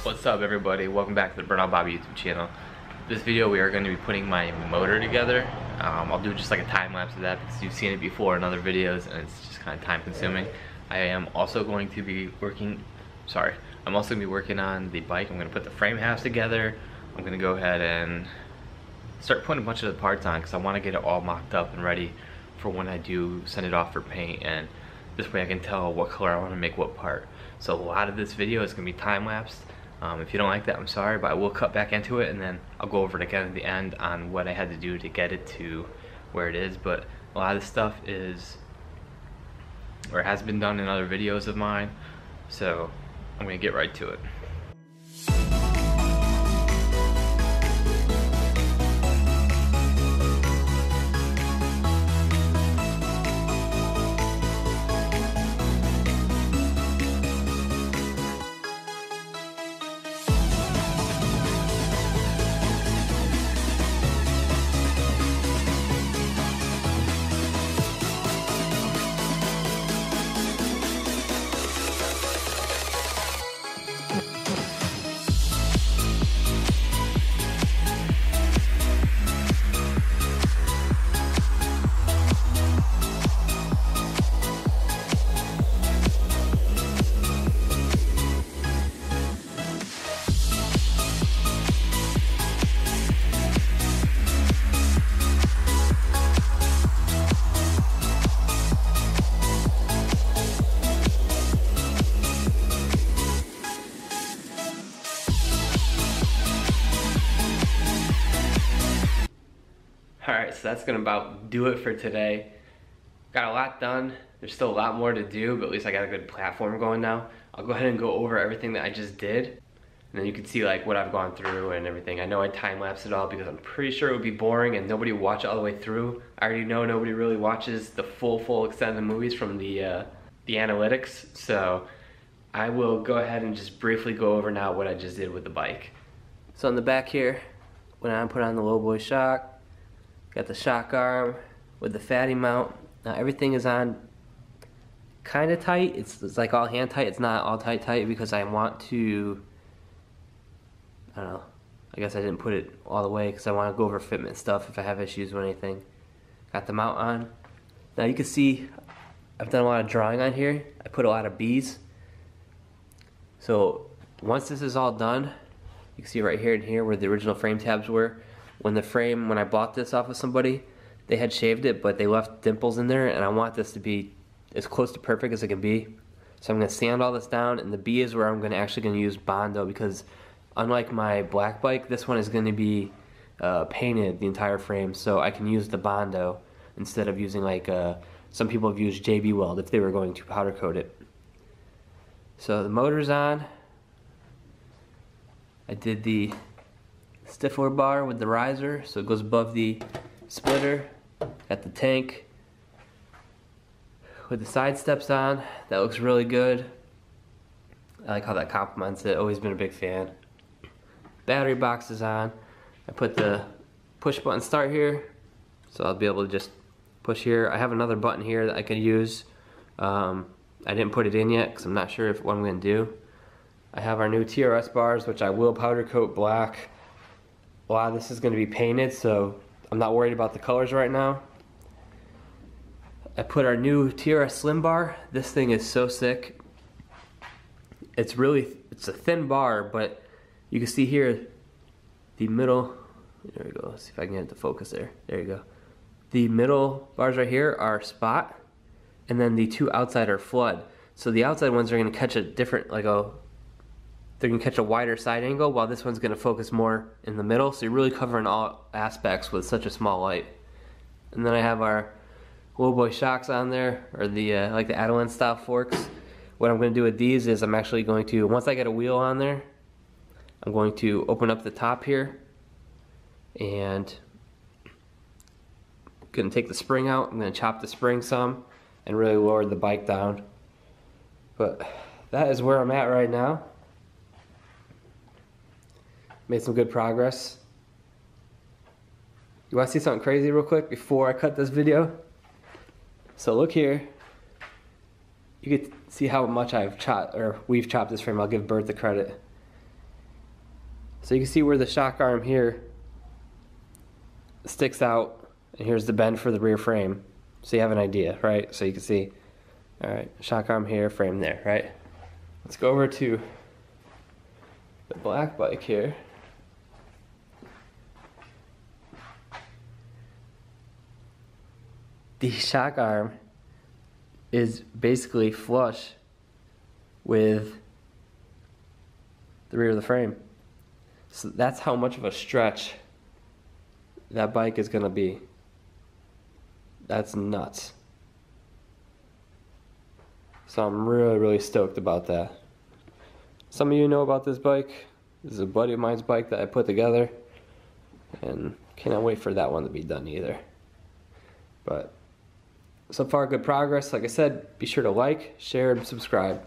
What's up everybody, welcome back to the Burnout Bobby YouTube channel. This video we are going to be putting my motor together. I'll do just like a time lapse of that because you've seen it before in other videos and it's just kind of time consuming. I am also going to be working on the bike. I'm going to put the frame halves together. I'm going to go ahead and start putting a bunch of the parts on because I want to get it all mocked up and ready for when I do send it off for paint, and this way I can tell what color I want to make what part. So a lot of this video is going to be time lapsed. If you don't like that, I'm sorry, but I will cut back into it and then I'll go over it again at the end on what I had to do to get it to where it is. But a lot of this stuff is, or has been done in other videos of mine, so I'm gonna get right to it. Alright, so that's gonna about do it for today. Got a lot done. There's still a lot more to do, but at least I got a good platform going now. I'll go ahead and go over everything that I just did, and then you can see like what I've gone through and everything. I know I time-lapsed it all because I'm pretty sure it would be boring and nobody would watch it all the way through. I already know nobody really watches the full extent of the movies from the analytics, so I will go ahead and just briefly go over now what I just did with the bike. So in the back here, when I put on the low boy shock, got the shock arm with the fatty mount. Now everything is on kind of tight. It's like all hand tight. It's not all tight because I want to, I don't know, I guess I didn't put it all the way because I want to go over fitment stuff if I have issues with anything. Got the mount on. Now you can see I've done a lot of drawing on here. I put a lot of B's. So once this is all done, you can see right here and here where the original frame tabs were. When I bought this off of somebody, they had shaved it, but they left dimples in there, and I want this to be as close to perfect as it can be. So I'm going to sand all this down, and the B is where I'm actually going to use Bondo, because unlike my black bike, this one is going to be painted the entire frame, so I can use the Bondo instead of using like some people have used JB Weld if they were going to powder coat it. So the motor's on. I did the stifler bar with the riser, so it goes above the splitter. Got the tank with the side steps on. That looks really good. I like how that complements it. Always been a big fan. Battery box is on. I put the push button start here, so I'll be able to just push here. I have another button here that I could use. I didn't put it in yet because I'm not sure what I'm going to do. I have our new TRS bars, which I will powder coat black. A lot of this is going to be painted, so I'm not worried about the colors right now. I put our new TRS Slim bar. This thing is so sick. It's a thin bar, but you can see here the middle. There we go. Let's see if I can get it to focus there. There you go. The middle bars right here are spot, and then the two outside are flood. So the outside ones are going to catch a different, they're going to catch a wider side angle, while this one's going to focus more in the middle, so you're really covering all aspects with such a small light. And then I have our low boy shocks on there, or the like the Adeline style forks. What I'm going to do with these is I'm actually going to, once I get a wheel on there, I'm going to open up the top here, and gonna take the spring out. I'm gonna chop the spring some and really lower the bike down. But that is where I'm at right now. Made some good progress. You wanna see something crazy real quick before I cut this video? So look here. You can see how much we've chopped this frame. I'll give Bert the credit. So you can see where the shock arm here sticks out, and here's the bend for the rear frame. So you have an idea, right? So you can see, all right, shock arm here, frame there, right? Let's go over to the black bike here. The shock arm is basically flush with the rear of the frame. So that's how much of a stretch that bike is gonna be. That's nuts. So I'm really stoked about that. Some of you know about this bike. This is a buddy of mine's bike that I put together, and cannot wait for that one to be done either. But so far, good progress. Like I said, be sure to like, share, and subscribe.